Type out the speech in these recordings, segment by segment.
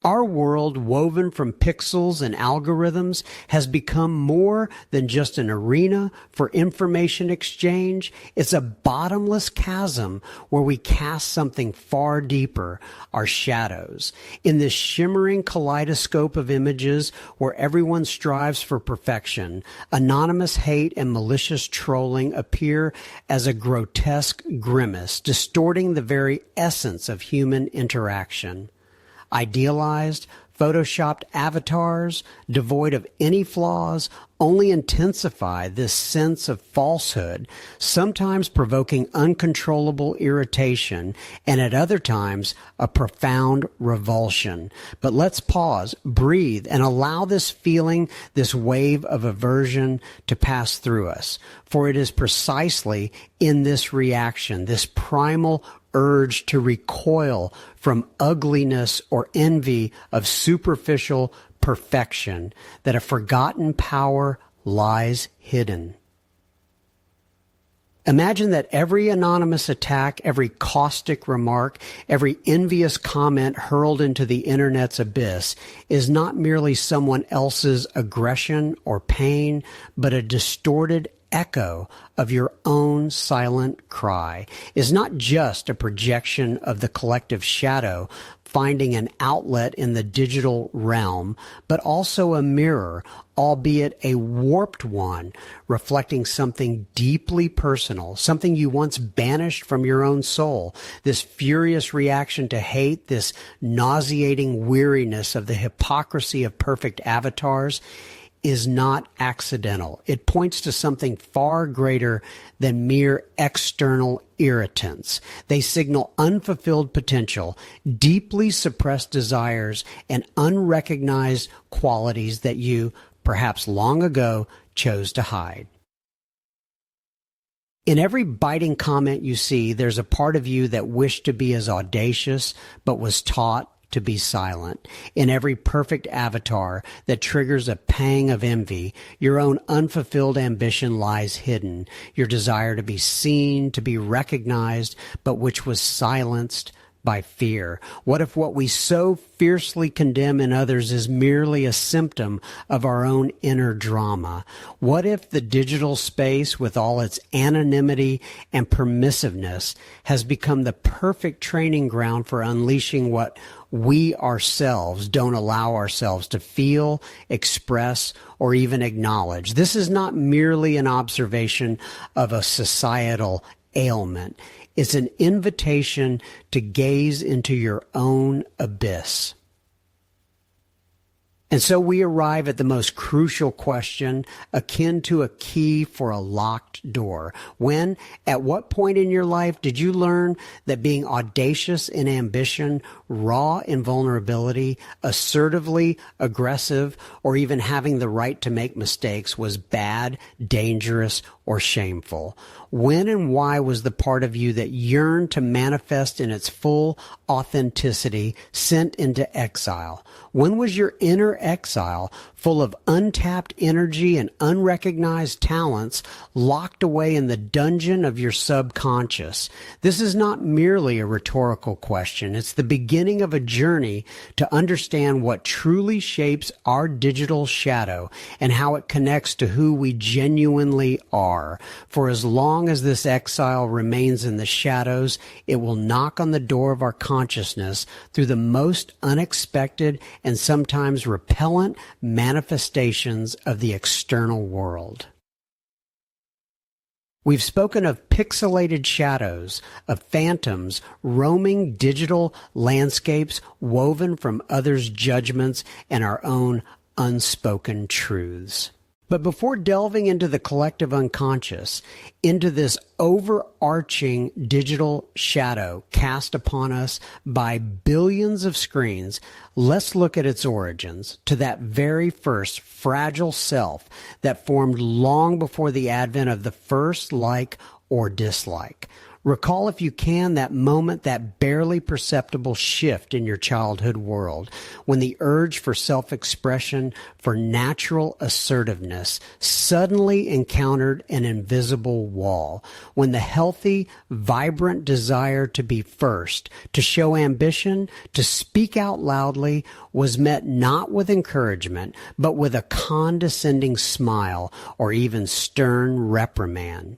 Our world, woven from pixels and algorithms, has become more than just an arena for information exchange. It's a bottomless chasm where we cast something far deeper, our shadows. In this shimmering kaleidoscope of images where everyone strives for perfection, anonymous hate and malicious trolling appear as a grotesque grimace, distorting the very essence of human interaction. Idealized, photoshopped avatars, devoid of any flaws, only intensify this sense of falsehood, sometimes provoking uncontrollable irritation, and at other times a profound revulsion. But let's pause, breathe, and allow this feeling, this wave of aversion to pass through us. For it is precisely in this reaction, this primal urge to recoil from ugliness or envy of superficial perfection, that a forgotten power lies hidden. Imagine that every anonymous attack, every caustic remark, every envious comment hurled into the internet's abyss is not merely someone else's aggression or pain, but a distorted echo of your own silent cry, is not just a projection of the collective shadow finding an outlet in the digital realm, but also a mirror, albeit a warped one, reflecting something deeply personal, something you once banished from your own soul. This furious reaction to hate, this nauseating weariness of the hypocrisy of perfect avatars, is not accidental. It points to something far greater than mere external irritants. They signal unfulfilled potential, deeply suppressed desires, and unrecognized qualities that you, perhaps long ago, chose to hide. In every biting comment you see, there's a part of you that wished to be as audacious, but was taught to be silent. In every perfect avatar that triggers a pang of envy, your own unfulfilled ambition lies hidden, your desire to be seen, to be recognized, but which was silenced by fear. What if what we so fiercely condemn in others is merely a symptom of our own inner drama? What if the digital space, with all its anonymity and permissiveness, has become the perfect training ground for unleashing what we ourselves don't allow ourselves to feel, express, or even acknowledge? This is not merely an observation of a societal ailment. It's an invitation to gaze into your own abyss. And so we arrive at the most crucial question, akin to a key for a locked door. When, at what point in your life did you learn that being audacious in ambition, raw in vulnerability, assertively aggressive, or even having the right to make mistakes was bad, dangerous, or shameful? When and why was the part of you that yearned to manifest in its full authenticity sent into exile? When was your inner exile, full of untapped energy and unrecognized talents, locked away in the dungeon of your subconscious? This is not merely a rhetorical question. It's the beginning of a journey to understand what truly shapes our digital shadow and how it connects to who we genuinely are. For as long as this exile remains in the shadows, it will knock on the door of our consciousness through the most unexpected and sometimes repellent manifestations of the external world. We've spoken of pixelated shadows, of phantoms roaming digital landscapes woven from others' judgments and our own unspoken truths. But before delving into the collective unconscious, into this overarching digital shadow cast upon us by billions of screens, let's look at its origins, to that very first fragile self that formed long before the advent of the first like or dislike. Recall, if you can, that moment, that barely perceptible shift in your childhood world, when the urge for self-expression, for natural assertiveness, suddenly encountered an invisible wall, when the healthy, vibrant desire to be first, to show ambition, to speak out loudly, was met not with encouragement, but with a condescending smile or even stern reprimand.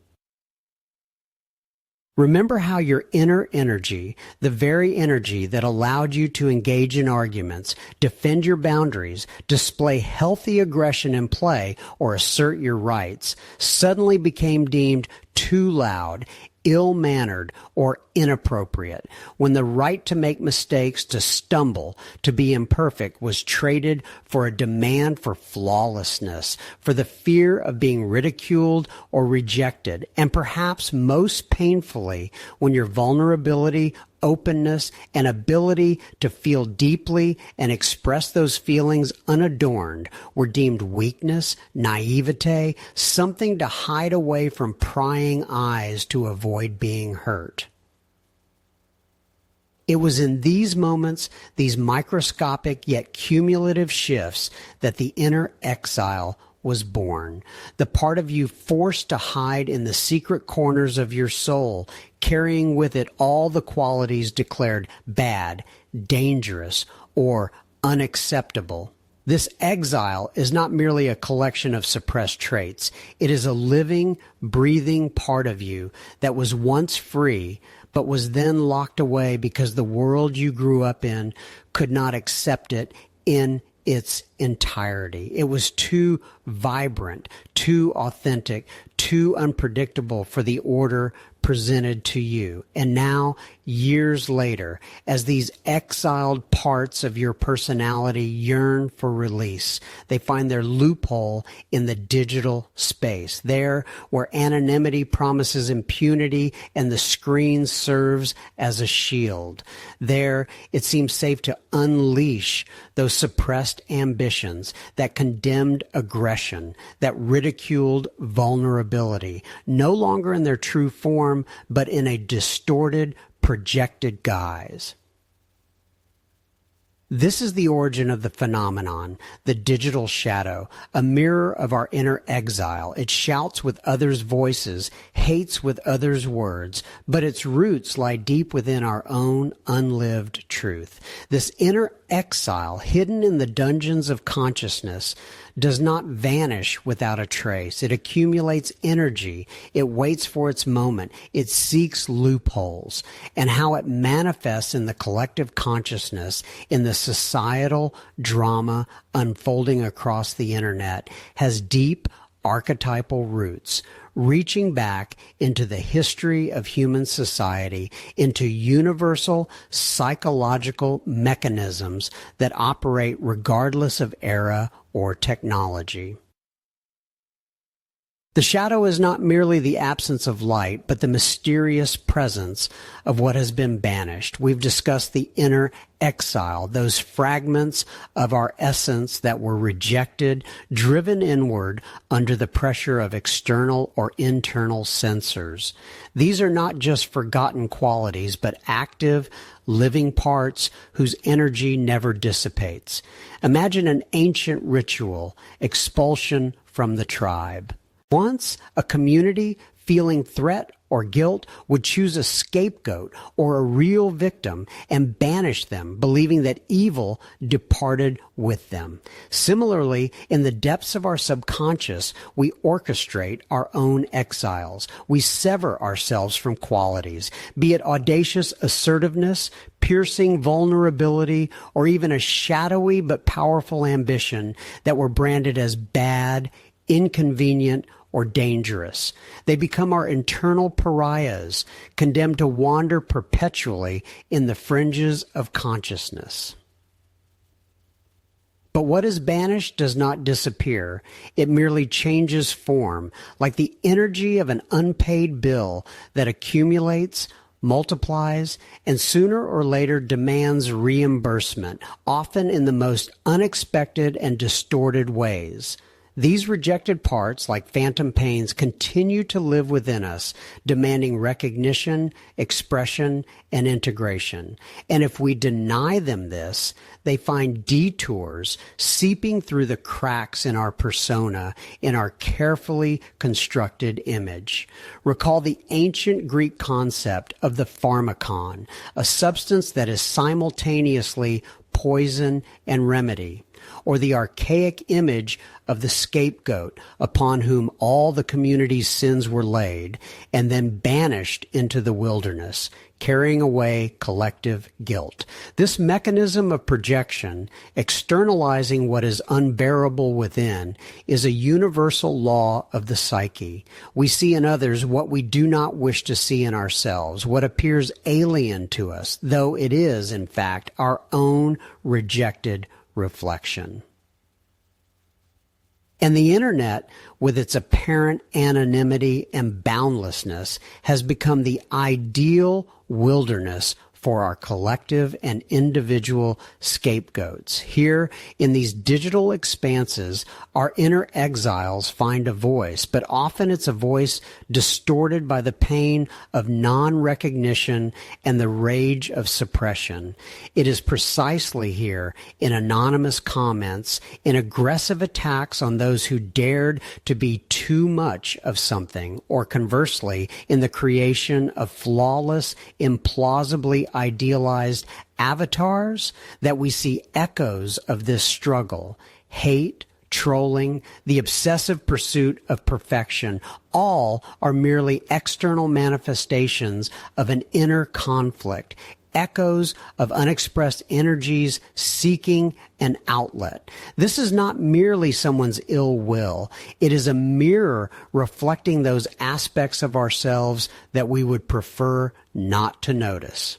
Remember how your inner energy, the very energy that allowed you to engage in arguments, defend your boundaries, display healthy aggression in play, or assert your rights, suddenly became deemed too loud, ill-mannered, or inappropriate, when the right to make mistakes, to stumble, to be imperfect was traded for a demand for flawlessness, for the fear of being ridiculed or rejected, and perhaps most painfully, when your vulnerability, openness, and ability to feel deeply and express those feelings unadorned were deemed weakness, naivete, something to hide away from prying eyes to avoid being hurt. It was in these moments, these microscopic yet cumulative shifts, that the inner exile was born. The part of you forced to hide in the secret corners of your soul, carrying with it all the qualities declared bad, dangerous, or unacceptable. This exile is not merely a collection of suppressed traits. It is a living, breathing part of you that was once free, but was then locked away because the world you grew up in could not accept it in its entirety. It was too vibrant, too authentic, too unpredictable for the order presented to you. And now, years later, as these exiled parts of your personality yearn for release, they find their loophole in the digital space, there where anonymity promises impunity and the screen serves as a shield. There, it seems safe to unleash those suppressed ambitions, that condemned aggression, that ridiculed vulnerability, no longer in their true form, but in a distorted, projected guise. This is the origin of the phenomenon, the digital shadow, a mirror of our inner exile. It shouts with others' voices, hates with others' words, but its roots lie deep within our own unlived truth. This inner exile, hidden in the dungeons of consciousness, does not vanish without a trace. It accumulates energy. It waits for its moment. It seeks loopholes. And how it manifests in the collective consciousness, in the societal drama unfolding across the internet, has deep archetypal roots, reaching back into the history of human society, into universal psychological mechanisms that operate regardless of era or technology. The shadow is not merely the absence of light, but the mysterious presence of what has been banished. We've discussed the inner exile, those fragments of our essence that were rejected, driven inward under the pressure of external or internal censors. These are not just forgotten qualities, but active, living parts whose energy never dissipates. Imagine an ancient ritual, expulsion from the tribe. Once, a community feeling threat or guilt would choose a scapegoat or a real victim and banish them, believing that evil departed with them. Similarly, in the depths of our subconscious, we orchestrate our own exiles. We sever ourselves from qualities, be it audacious assertiveness, piercing vulnerability, or even a shadowy but powerful ambition that were branded as bad, inconvenient, or dangerous. They become our internal pariahs, condemned to wander perpetually in the fringes of consciousness. But what is banished does not disappear. It merely changes form, like the energy of an unpaid bill that accumulates, multiplies, and sooner or later demands reimbursement, often in the most unexpected and distorted ways. These rejected parts, like phantom pains, continue to live within us, demanding recognition, expression, and integration. And if we deny them this, they find detours seeping through the cracks in our persona, in our carefully constructed image. Recall the ancient Greek concept of the pharmakon, a substance that is simultaneously poison and remedy, or the archaic image of the scapegoat upon whom all the community's sins were laid and then banished into the wilderness, carrying away collective guilt. This mechanism of projection, externalizing what is unbearable within, is a universal law of the psyche. We see in others what we do not wish to see in ourselves, what appears alien to us, though it is, in fact, our own rejected reflection. And the internet, with its apparent anonymity and boundlessness, has become the ideal wilderness for our collective and individual scapegoats. Here, in these digital expanses, our inner exiles find a voice, but often it's a voice distorted by the pain of non-recognition and the rage of suppression. It is precisely here, in anonymous comments, in aggressive attacks on those who dared to be too much of something, or conversely, in the creation of flawless, implausibly idealized avatars, that we see echoes of this struggle. Hate, trolling, the obsessive pursuit of perfection, all are merely external manifestations of an inner conflict, echoes of unexpressed energies seeking an outlet. This is not merely someone's ill will. It is a mirror reflecting those aspects of ourselves that we would prefer not to notice.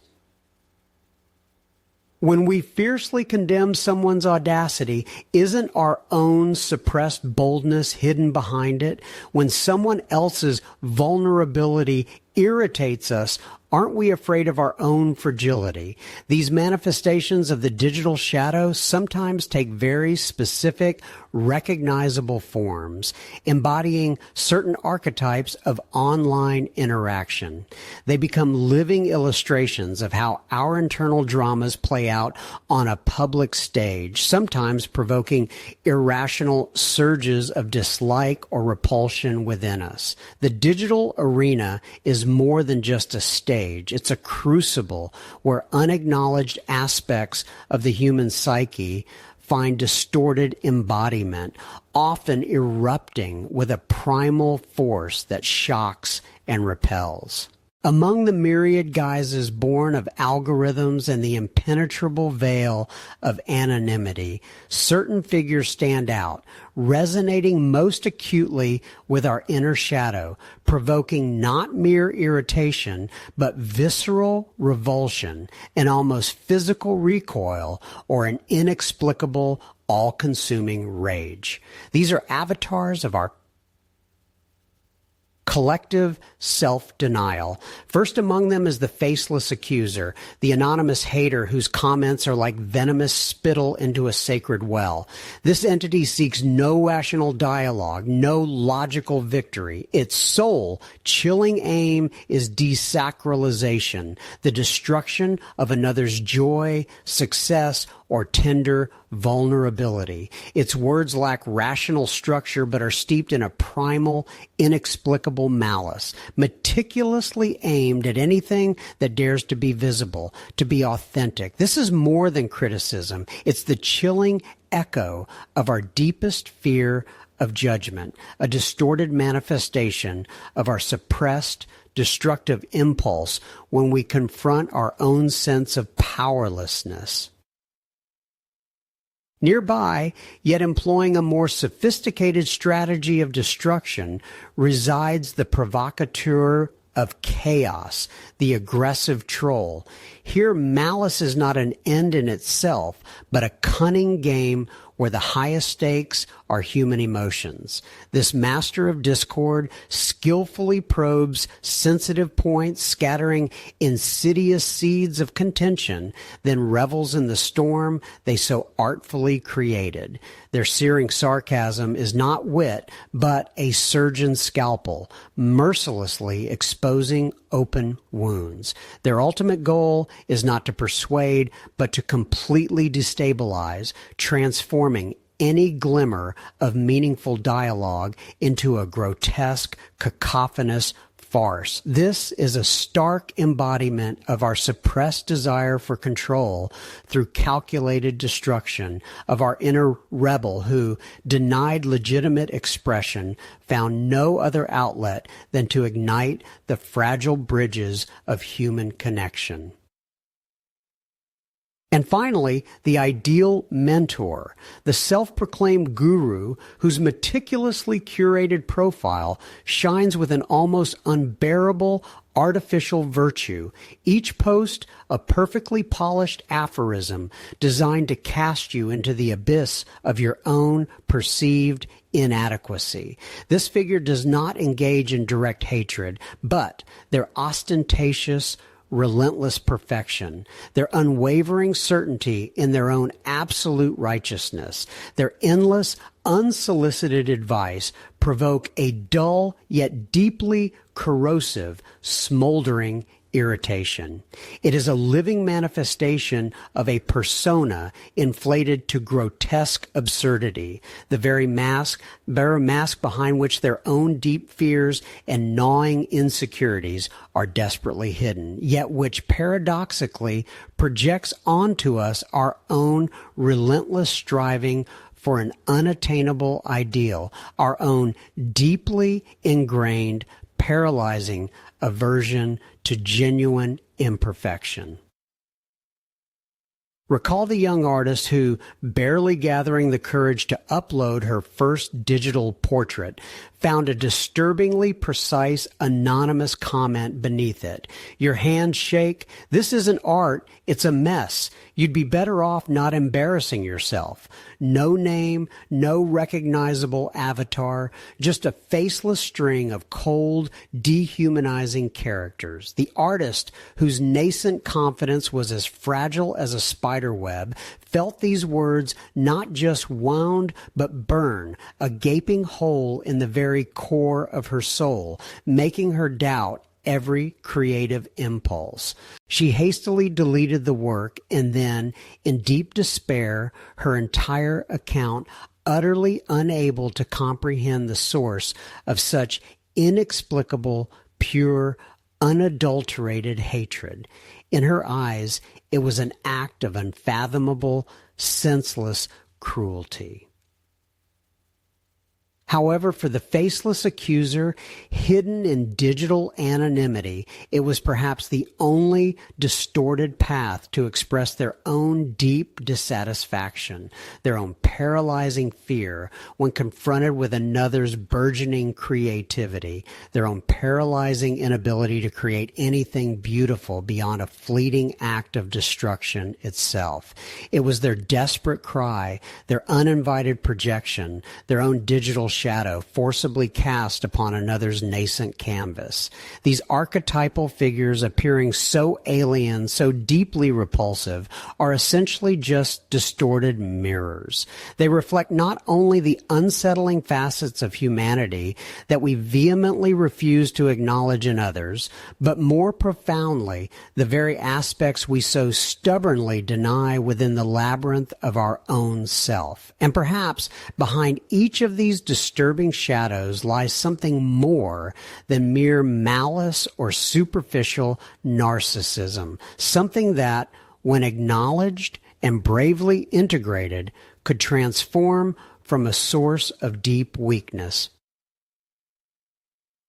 When we fiercely condemn someone's audacity, isn't our own suppressed boldness hidden behind it? When someone else's vulnerability irritates us, aren't we afraid of our own fragility? These manifestations of the digital shadow sometimes take very specific, recognizable forms, embodying certain archetypes of online interaction. They become living illustrations of how our internal dramas play out on a public stage, sometimes provoking irrational surges of dislike or repulsion within us. The digital arena is more than just a stage. It's a crucible where unacknowledged aspects of the human psyche find distorted embodiment, often erupting with a primal force that shocks and repels. Among the myriad guises born of algorithms and the impenetrable veil of anonymity, certain figures stand out, resonating most acutely with our inner shadow, provoking not mere irritation, but visceral revulsion, an almost physical recoil, or an inexplicable, all-consuming rage. These are avatars of our collective self-denial. First among them is the Faceless Accuser, the anonymous hater whose comments are like venomous spittle into a sacred well. This entity seeks no rational dialogue, no logical victory. Its sole, chilling aim is desacralization, the destruction of another's joy, success, or tender vulnerability. Its words lack rational structure but are steeped in a primal, inexplicable malice, meticulously aimed at anything that dares to be visible, to be authentic. This is more than criticism. It's the chilling echo of our deepest fear of judgment, a distorted manifestation of our suppressed, destructive impulse when we confront our own sense of powerlessness. Nearby, yet employing a more sophisticated strategy of destruction, resides the provocateur of chaos, the aggressive troll. Here, malice is not an end in itself, but a cunning game where the highest stakes are human emotions. This master of discord skillfully probes sensitive points, scattering insidious seeds of contention, then revels in the storm they so artfully created. Their searing sarcasm is not wit, but a surgeon's scalpel, mercilessly exposing open wounds. Their ultimate goal is not to persuade, but to completely destabilize, transforming any glimmer of meaningful dialogue into a grotesque, cacophonous farce. This is a stark embodiment of our suppressed desire for control through calculated destruction, of our inner rebel who, denied legitimate expression, found no other outlet than to ignite the fragile bridges of human connection. And finally, the ideal mentor, the self-proclaimed guru whose meticulously curated profile shines with an almost unbearable artificial virtue, each post a perfectly polished aphorism designed to cast you into the abyss of your own perceived inadequacy. This figure does not engage in direct hatred, but their ostentatious, relentless perfection, their unwavering certainty in their own absolute righteousness, their endless, unsolicited advice provoke a dull yet deeply corrosive, smoldering irritation. It is a living manifestation of a persona inflated to grotesque absurdity, the very mask behind which their own deep fears and gnawing insecurities are desperately hidden, yet which paradoxically projects onto us our own relentless striving for an unattainable ideal, our own deeply ingrained, paralyzing aversion to genuine imperfection. Recall the young artist who, barely gathering the courage to upload her first digital portrait, found a disturbingly precise anonymous comment beneath it. Your hands shake. This isn't art. It's a mess. You'd be better off not embarrassing yourself. No name, no recognizable avatar, just a faceless string of cold, dehumanizing characters. The artist, whose nascent confidence was as fragile as a spider web, felt these words not just wound, but burn a gaping hole in the very core of her soul, making her doubt every creative impulse. She hastily deleted the work, and then, in deep despair, her entire account utterly unable to comprehend the source of such inexplicable, pure, unadulterated hatred. In her eyes, it was an act of unfathomable, senseless cruelty. However, for the Faceless Accuser, hidden in digital anonymity, it was perhaps the only distorted path to express their own deep dissatisfaction, their own paralyzing fear when confronted with another's burgeoning creativity, their own paralyzing inability to create anything beautiful beyond a fleeting act of destruction itself. It was their desperate cry, their uninvited projection, their own digital shadow forcibly cast upon another's nascent canvas. These archetypal figures, appearing so alien, so deeply repulsive, are essentially just distorted mirrors. They reflect not only the unsettling facets of humanity that we vehemently refuse to acknowledge in others, but more profoundly, the very aspects we so stubbornly deny within the labyrinth of our own self. And perhaps behind each of these disturbing shadows lies something more than mere malice or superficial narcissism, something that, when acknowledged and bravely integrated, could transform from a source of deep weakness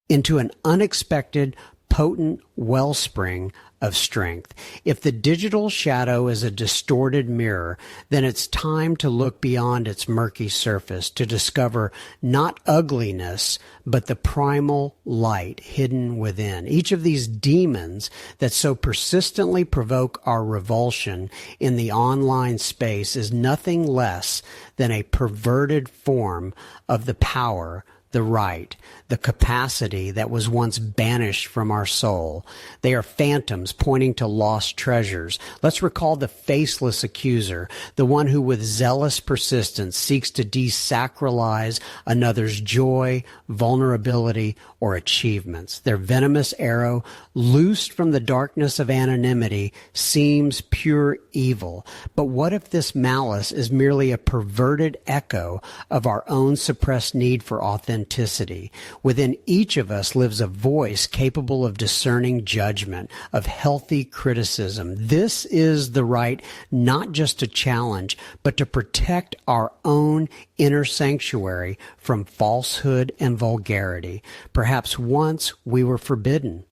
into an unexpected, potent wellspring of strength. If the digital shadow is a distorted mirror, then it's time to look beyond its murky surface to discover not ugliness, but the primal light hidden within. Each of these demons that so persistently provoke our revulsion in the online space is nothing less than a perverted form of the power, the right, the capacity that was once banished from our soul. They are phantoms pointing to lost treasures. Let's recall the faceless accuser, the one who with zealous persistence seeks to desacralize another's joy, vulnerability, or achievements. Their venomous arrow, loosed from the darkness of anonymity, seems pure evil. But what if this malice is merely a perverted echo of our own suppressed need for authenticity? Within each of us lives a voice capable of discerning judgment, of healthy criticism. This is the right not just to challenge, but to protect our own inner sanctuary from falsehood and vulgarity. Perhaps once we were forbidden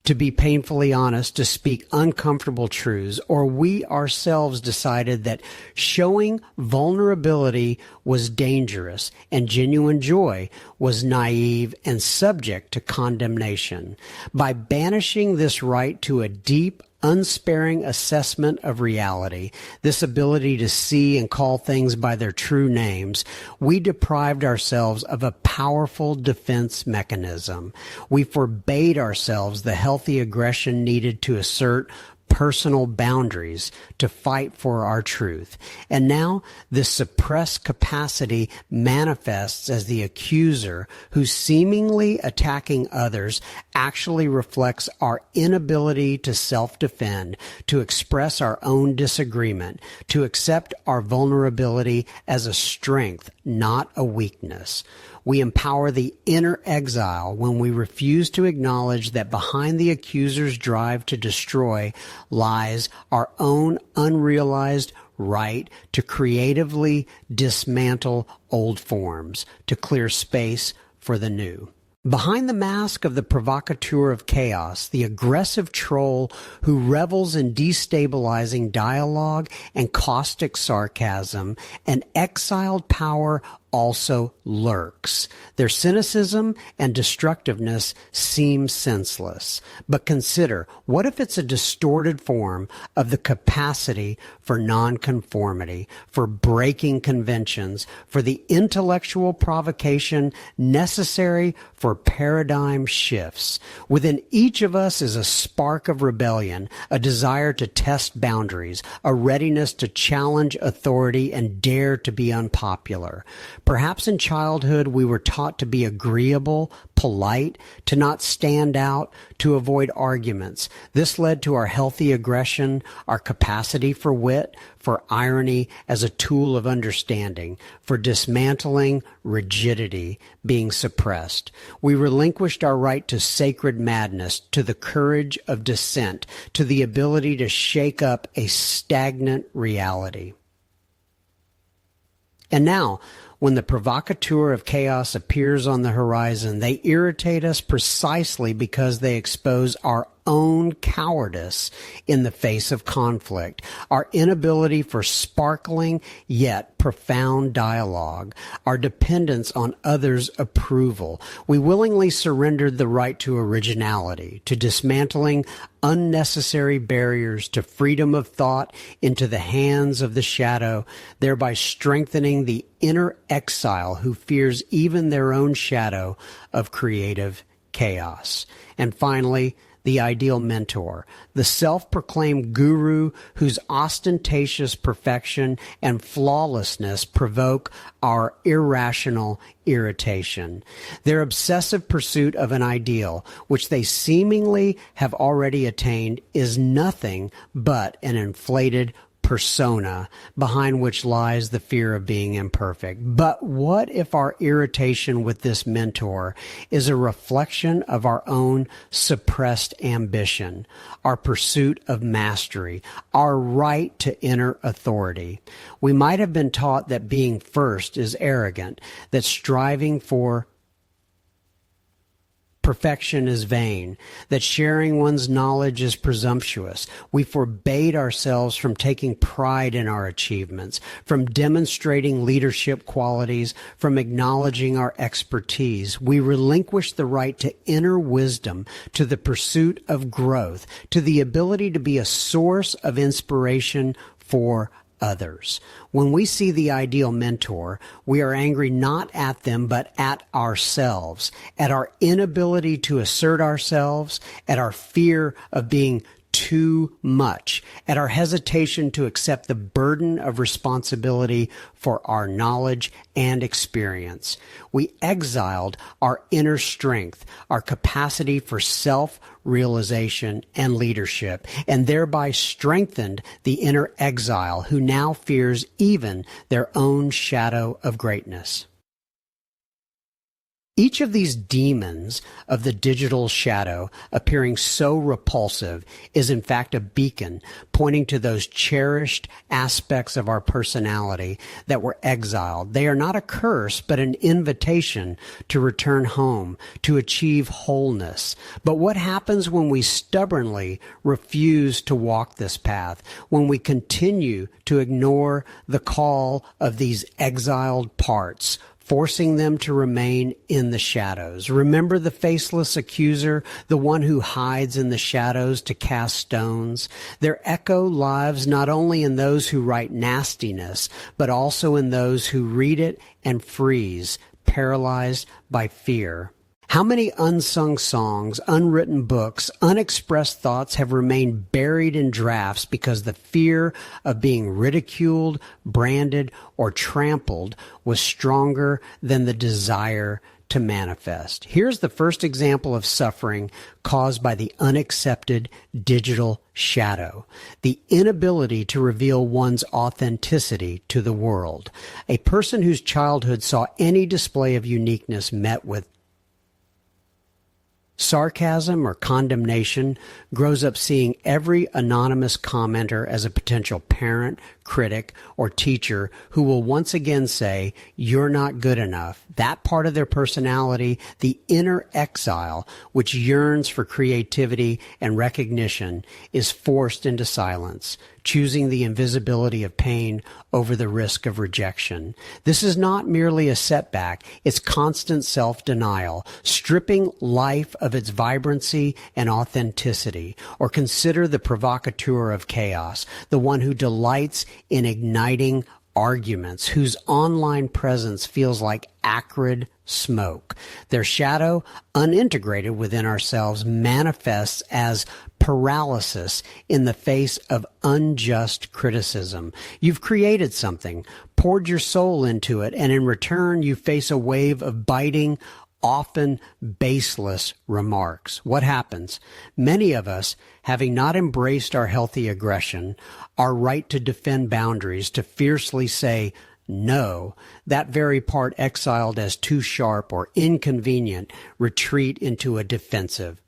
to be painfully honest, to speak uncomfortable truths, or we ourselves decided that showing vulnerability was dangerous and genuine joy was naive and subject to condemnation. By banishing this right to a deep, unsparing assessment of reality, this ability to see and call things by their true names, we deprived ourselves of a powerful defense mechanism. We forbade ourselves the healthy aggression needed to assert personal boundaries, to fight for our truth. And now this suppressed capacity manifests as the accuser who, seemingly attacking others, actually reflects our inability to self-defend, to express our own disagreement, to accept our vulnerability as a strength, not a weakness. We empower the inner exile when we refuse to acknowledge that behind the accuser's drive to destroy lies our own unrealized right to creatively dismantle old forms, to clear space for the new. Behind the mask of the provocateur of chaos, the aggressive troll who revels in destabilizing dialogue and caustic sarcasm, an exiled power also lurks. Their cynicism and destructiveness seem senseless. But consider, what if it's a distorted form of the capacity for nonconformity, for breaking conventions, for the intellectual provocation necessary for paradigm shifts? Within each of us is a spark of rebellion, a desire to test boundaries, a readiness to challenge authority and dare to be unpopular. Perhaps in childhood we were taught to be agreeable, polite, to not stand out, to avoid arguments. This led to our healthy aggression, our capacity for wit, for irony as a tool of understanding, for dismantling rigidity being suppressed. We relinquished our right to sacred madness, to the courage of dissent, to the ability to shake up a stagnant reality. And now, when the provocateur of chaos appears on the horizon, they irritate us precisely because they expose our own cowardice in the face of conflict, our inability for sparkling yet profound dialogue, our dependence on others' approval. We willingly surrendered the right to originality, to dismantling unnecessary barriers, to freedom of thought into the hands of the shadow, thereby strengthening the inner exile who fears even their own shadow of creative chaos. And finally, the ideal mentor, the self-proclaimed guru whose ostentatious perfection and flawlessness provoke our irrational irritation. Their obsessive pursuit of an ideal, which they seemingly have already attained, is nothing but an inflated persona behind which lies the fear of being imperfect. But what if our irritation with this mentor is a reflection of our own suppressed ambition, our pursuit of mastery, our right to inner authority? We might have been taught that being first is arrogant, that striving for perfection is vain, that sharing one's knowledge is presumptuous. We forbade ourselves from taking pride in our achievements, from demonstrating leadership qualities, from acknowledging our expertise. We relinquished the right to inner wisdom, to the pursuit of growth, to the ability to be a source of inspiration for others. When we see the ideal mentor, we are angry not at them, but at ourselves, at our inability to assert ourselves, at our fear of being too much, at our hesitation to accept the burden of responsibility for our knowledge and experience. We exiled our inner strength, our capacity for self-realization and leadership, and thereby strengthened the inner exile who now fears even their own shadow of greatness. Each of these demons of the digital shadow, appearing so repulsive, is in fact a beacon pointing to those cherished aspects of our personality that were exiled. They are not a curse, but an invitation to return home, to achieve wholeness. But what happens when we stubbornly refuse to walk this path, when we continue to ignore the call of these exiled parts, forcing them to remain in the shadows? Remember the faceless accuser, the one who hides in the shadows to cast stones? Their echo lives not only in those who write nastiness, but also in those who read it and freeze, paralyzed by fear. How many unsung songs, unwritten books, unexpressed thoughts have remained buried in drafts because the fear of being ridiculed, branded, or trampled was stronger than the desire to manifest? Here's the first example of suffering caused by the unaccepted digital shadow: the inability to reveal one's authenticity to the world. A person whose childhood saw any display of uniqueness met with sarcasm or condemnation grows up seeing every anonymous commenter as a potential parent, critic, or teacher who will once again say, "You're not good enough." That part of their personality, the inner exile, which yearns for creativity and recognition, is forced into silence, choosing the invisibility of pain over the risk of rejection. This is not merely a setback, it's constant self-denial, stripping life of its vibrancy and authenticity. Or consider the provocateur of chaos, the one who delights in igniting arguments, whose online presence feels like acrid smoke. Their shadow, unintegrated within ourselves, manifests as paralysis in the face of unjust criticism. You've created something, poured your soul into it, and in return you face a wave of biting, often baseless remarks. What happens? Many of us, having not embraced our healthy aggression, our right to defend boundaries, to fiercely say no, that very part exiled as too sharp or inconvenient, retreat into a defensive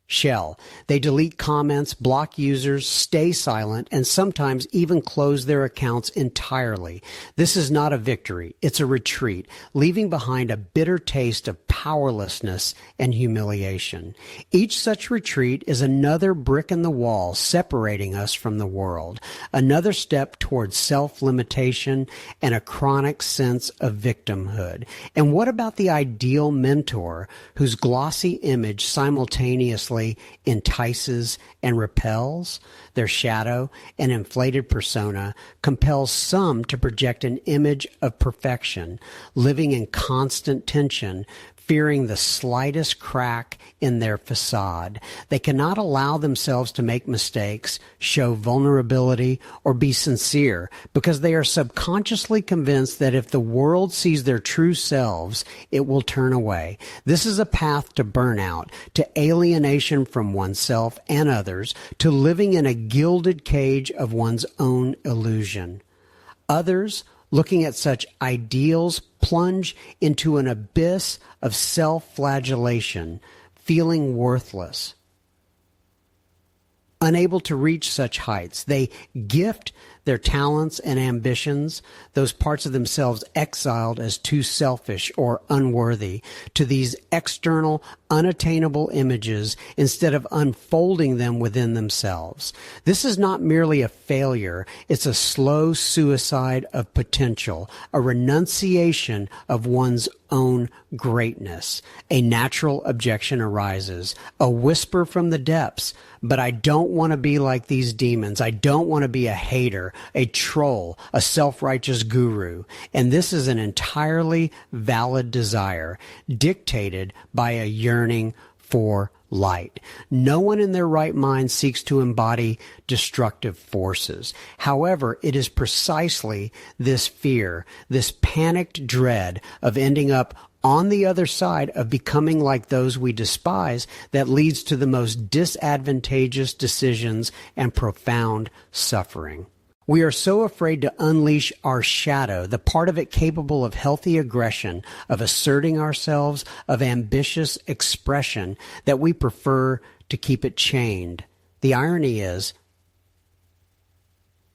shell. They delete comments, block users, stay silent, and sometimes even close their accounts entirely. This is not a victory, it's a retreat, leaving behind a bitter taste of powerlessness and humiliation. Each such retreat is another brick in the wall separating us from the world, another step towards self-limitation and a chronic sense of victimhood. And what about the ideal mentor whose glossy image simultaneously entices and repels? Their shadow, an inflated persona, compels some to project an image of perfection, living in constant tension, fearing the slightest crack in their facade. They cannot allow themselves to make mistakes, show vulnerability, or be sincere because they are subconsciously convinced that if the world sees their true selves, it will turn away. This is a path to burnout, to alienation from oneself and others, to living in a gilded cage of one's own illusion. Others, looking at such ideals, plunge into an abyss of self-flagellation, feeling worthless. Unable to reach such heights, they gift their talents and ambitions, those parts of themselves exiled as too selfish or unworthy, to these external, unattainable images instead of unfolding them within themselves. This is not merely a failure, it's a slow suicide of potential, a renunciation of one's own greatness. A natural objection arises, a whisper from the depths, but I don't want to be like these demons. I don't want to be a hater, a troll, a self-righteous guru. And this is an entirely valid desire, dictated by a yearning for light. No one in their right mind seeks to embody destructive forces. However, it is precisely this fear, this panicked dread of ending up on the other side of becoming like those we despise that leads to the most disadvantageous decisions and profound suffering. We are so afraid to unleash our shadow, the part of it capable of healthy aggression, of asserting ourselves, of ambitious expression, that we prefer to keep it chained. The irony is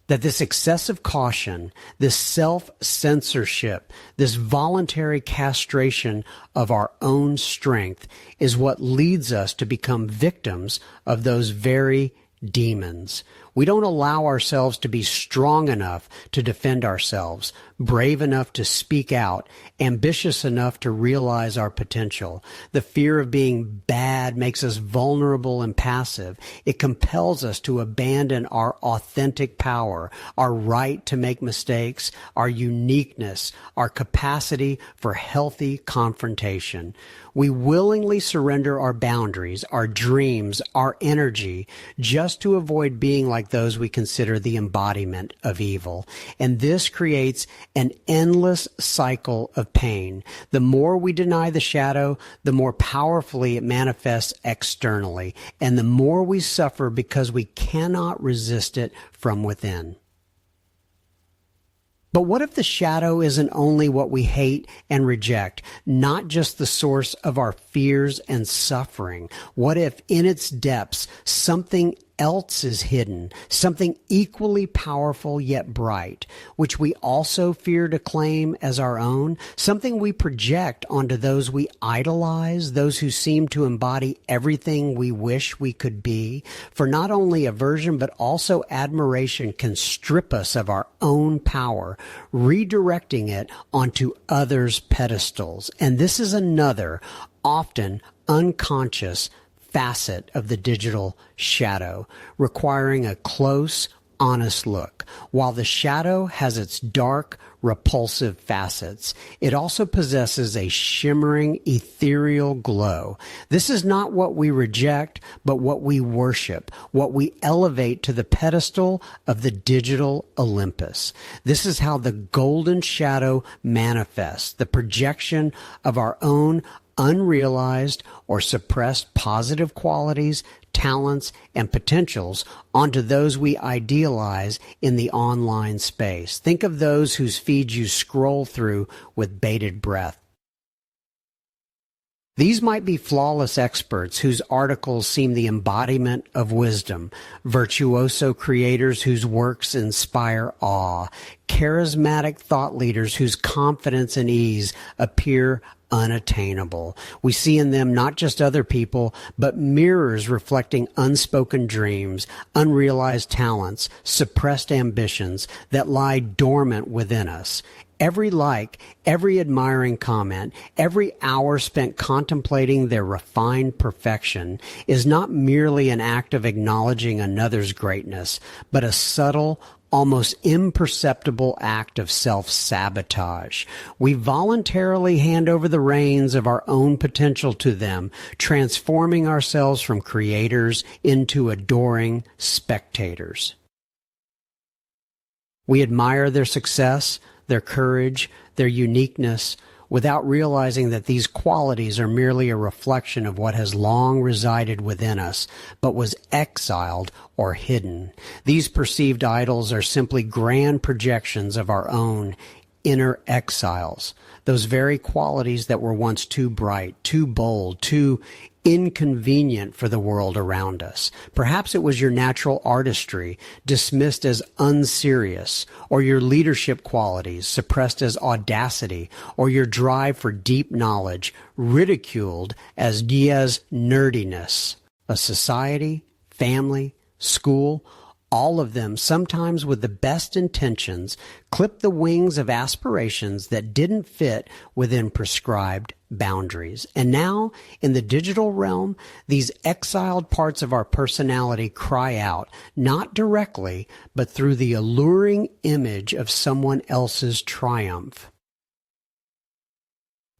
that this excessive caution, this self-censorship, this voluntary castration of our own strength is what leads us to become victims of those very demons. We don't allow ourselves to be strong enough to defend ourselves, brave enough to speak out, ambitious enough to realize our potential. The fear of being bad makes us vulnerable and passive. It compels us to abandon our authentic power, our right to make mistakes, our uniqueness, our capacity for healthy confrontation. We willingly surrender our boundaries, our dreams, our energy, just to avoid being like those we consider the embodiment of evil. And this creates an endless cycle of pain. The more we deny the shadow, the more powerfully it manifests externally, and the more we suffer because we cannot resist it from within. But what if the shadow isn't only what we hate and reject, not just the source of our fears and suffering? What if in its depths something else is hidden, something equally powerful yet bright, which we also fear to claim as our own, something we project onto those we idolize, those who seem to embody everything we wish we could be? For not only aversion but also admiration can strip us of our own power, redirecting it onto others' pedestals. And this is another, often unconscious, facet of the digital shadow, requiring a close, honest look. While the shadow has its dark, repulsive facets, it also possesses a shimmering, ethereal glow. This is not what we reject, but what we worship, what we elevate to the pedestal of the digital Olympus. This is how the golden shadow manifests, the projection of our own unrealized or suppressed positive qualities, talents, and potentials onto those we idealize in the online space. Think of those whose feeds you scroll through with bated breath. These might be flawless experts whose articles seem the embodiment of wisdom, virtuoso creators whose works inspire awe, charismatic thought leaders whose confidence and ease appear unattainable. We see in them not just other people, but mirrors reflecting unspoken dreams, unrealized talents, suppressed ambitions that lie dormant within us. Every like, every admiring comment, every hour spent contemplating their refined perfection is not merely an act of acknowledging another's greatness, but a subtle, almost imperceptible act of self-sabotage. We voluntarily hand over the reins of our own potential to them, transforming ourselves from creators into adoring spectators. We admire their success, their courage, their uniqueness, without realizing that these qualities are merely a reflection of what has long resided within us, but was exiled or hidden. These perceived idols are simply grand projections of our own inner exiles, those very qualities that were once too bright, too bold, too inconvenient for the world around us. Perhaps it was your natural artistry dismissed as unserious, or your leadership qualities suppressed as audacity, or your drive for deep knowledge ridiculed as nerdiness. A society, family, school, all of them, sometimes with the best intentions, clipped the wings of aspirations that didn't fit within prescribed boundaries. And now, in the digital realm, these exiled parts of our personality cry out, not directly, but through the alluring image of someone else's triumph.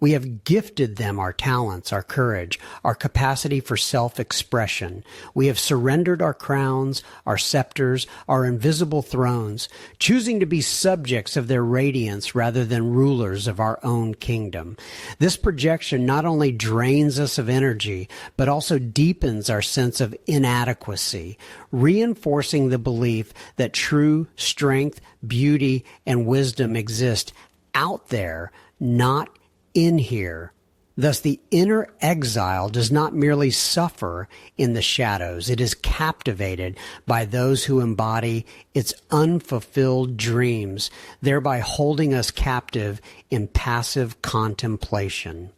We have gifted them our talents, our courage, our capacity for self-expression. We have surrendered our crowns, our scepters, our invisible thrones, choosing to be subjects of their radiance rather than rulers of our own kingdom. This projection not only drains us of energy, but also deepens our sense of inadequacy, reinforcing the belief that true strength, beauty, and wisdom exist out there, not in here. Thus, the inner exile does not merely suffer in the shadows. It is captivated by those who embody its unfulfilled dreams, thereby holding us captive in passive contemplation.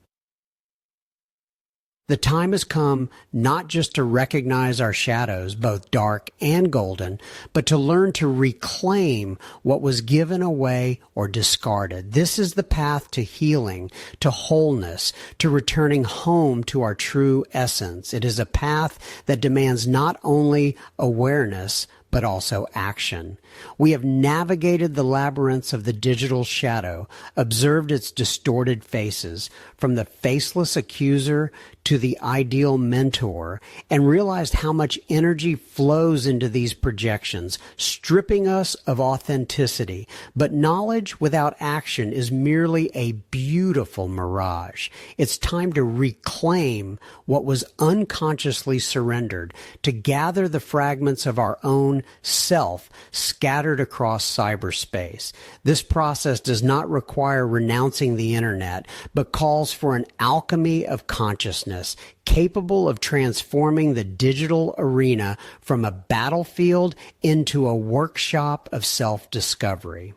The time has come not just to recognize our shadows, both dark and golden, but to learn to reclaim what was given away or discarded. This is the path to healing, to wholeness, to returning home to our true essence. It is a path that demands not only awareness, but also action. We have navigated the labyrinths of the digital shadow, observed its distorted faces, from the faceless accuser to the ideal mentor, and realized how much energy flows into these projections, stripping us of authenticity. But knowledge without action is merely a beautiful mirage. It's time to reclaim what was unconsciously surrendered, to gather the fragments of our own self scattered across cyberspace. This process does not require renouncing the internet, but calls for an alchemy of consciousness, capable of transforming the digital arena from a battlefield into a workshop of self-discovery.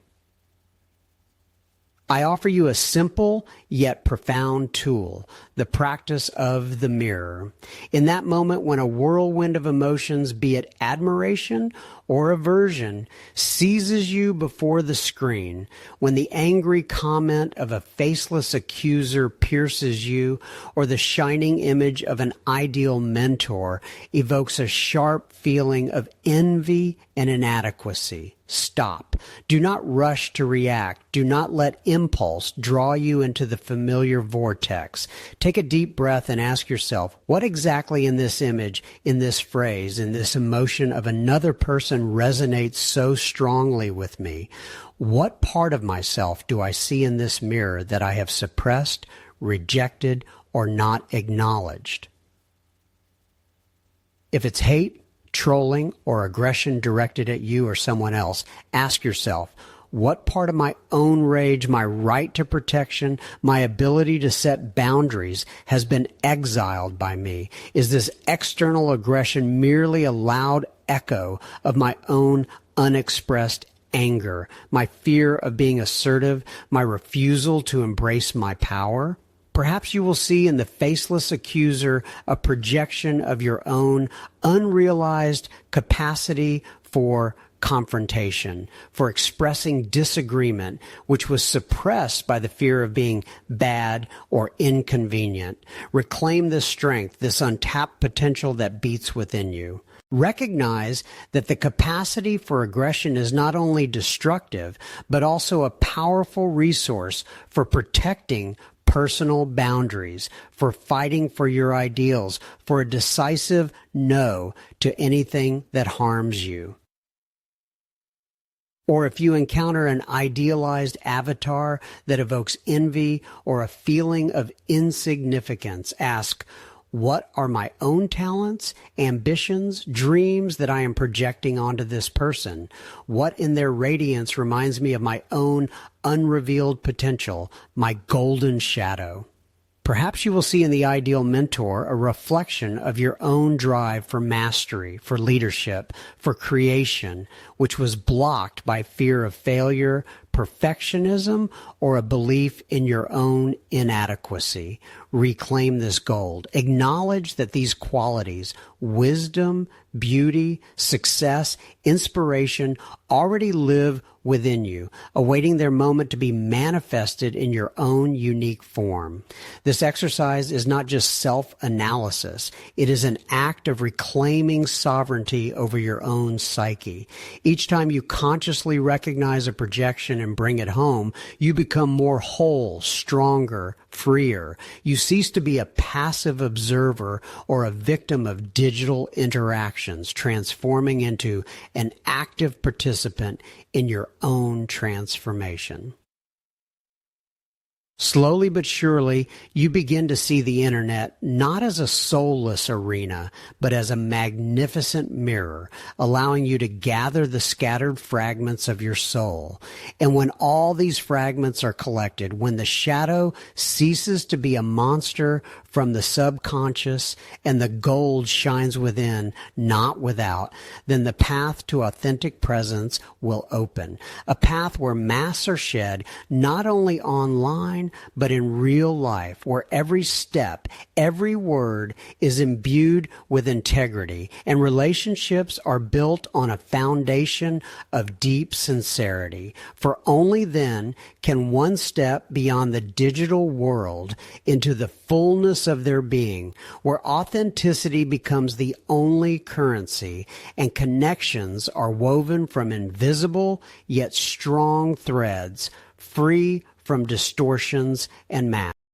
I offer you a simple yet profound tool, the practice of the mirror. In that moment when a whirlwind of emotions, be it admiration or aversion, seizes you before the screen, when the angry comment of a faceless accuser pierces you, or the shining image of an ideal mentor evokes a sharp feeling of envy and inadequacy, stop. Do not rush to react. Do not let impulse draw you into the familiar vortex. Take a deep breath and ask yourself, what exactly in this image, in this phrase, in this emotion of another person resonates so strongly with me? What part of myself do I see in this mirror that I have suppressed, rejected, or not acknowledged? If it's hate, trolling, or aggression directed at you or someone else, ask yourself, what part of my own rage, my right to protection, my ability to set boundaries has been exiled by me? Is this external aggression merely a loud echo of my own unexpressed anger, my fear of being assertive, my refusal to embrace my power? Perhaps you will see in the faceless accuser a projection of your own unrealized capacity for confrontation, for expressing disagreement, which was suppressed by the fear of being bad or inconvenient. Reclaim this strength, this untapped potential that beats within you. Recognize that the capacity for aggression is not only destructive, but also a powerful resource for protecting personal boundaries, for fighting for your ideals, for a decisive no to anything that harms you. Or if you encounter an idealized avatar that evokes envy or a feeling of insignificance, ask, what are my own talents, ambitions, dreams that I am projecting onto this person? What in their radiance reminds me of my own unrevealed potential, my golden shadow? Perhaps you will see in the ideal mentor a reflection of your own drive for mastery, for leadership, for creation, which was blocked by fear of failure, perfectionism, or a belief in your own inadequacy. Reclaim this gold. Acknowledge that these qualities, wisdom, beauty, success, inspiration, already live within you, awaiting their moment to be manifested in your own unique form. This exercise is not just self-analysis. It is an act of reclaiming sovereignty over your own psyche. Each time you consciously recognize a projection and bring it home, you become more whole, stronger, freer. You cease to be a passive observer or a victim of digital interactions, transforming into an active participant in your own transformation. Slowly but surely, you begin to see the internet not as a soulless arena, but as a magnificent mirror, allowing you to gather the scattered fragments of your soul. And when all these fragments are collected, when the shadow ceases to be a monster from the subconscious and the gold shines within, not without, then the path to authentic presence will open. A path where masks are shed, not only online, but in real life, where every step, every word is imbued with integrity, and relationships are built on a foundation of deep sincerity. For only then can one step beyond the digital world into the fullness of their being, where authenticity becomes the only currency and connections are woven from invisible yet strong threads, free from distortions and masks.